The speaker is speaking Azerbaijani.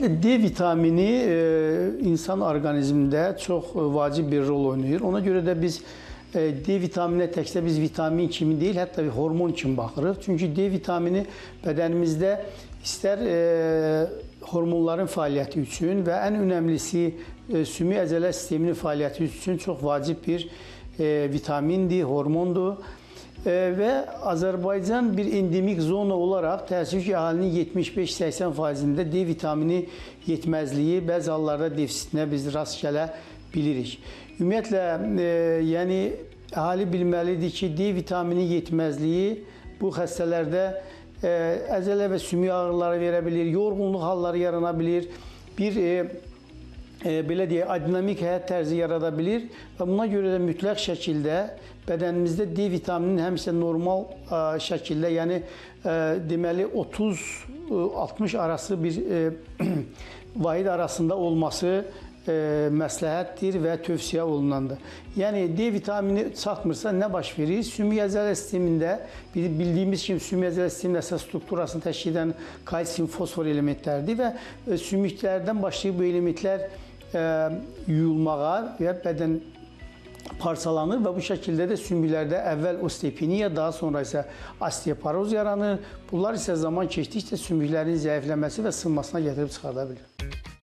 Ümumiyyətlə D vitamini insan orqanizmində çox vacib bir rol oynayır. Ona görə də biz D vitamininə təkcə biz vitamin kimi deyil, hətta bir hormon kimi baxırıq. Çünki D vitamini bədənimizdə istər hormonların fəaliyyəti üçün və ən önəmlisi sümük əzələ sisteminin fəaliyyəti üçün çox vacib bir vitamindir, hormondur. Və Azərbaycan bir endemik zona olaraq təəssüf ki, əhalinin 75-80%-də D vitamini yetməzliyi, bəzi hallarda defisitinə biz rast gələ bilirik. Ümumiyyətlə, yəni əhali bilməlidir ki, D vitamini yetməzliyi bu xəstələrdə əzələ və sümük ağrıları verə bilir, yorğunluq halları yarana bilir, bir belə deyək, adinamik həyat tərzi yarada bilir və buna görə də mütləq şəkildə bədənimizdə D vitamininin həmişə normal şəkildə, yəni deməli 30-60 arası bir vahid arasında olması məsləhətdir və tövsiyə olunandır. Yəni D vitamini çatmırsa nə baş verir? Sümük əzələ sistemində bildiyimiz kimi sümük əzələ sisteminin əsas strukturasını təşkil edən kalsium, fosfor elementlərdir və sümüklərdən başlayıb bu elementlər yuyulmağa və bədən parçalanır və bu şəkildə də sümüklərdə əvvəl osteopeniya, daha sonra isə osteoporoz yaranır. Bunlar isə zaman keçdikcə sümüklərin zəifləməsi və sınmasına gətirib çıxarda bilir.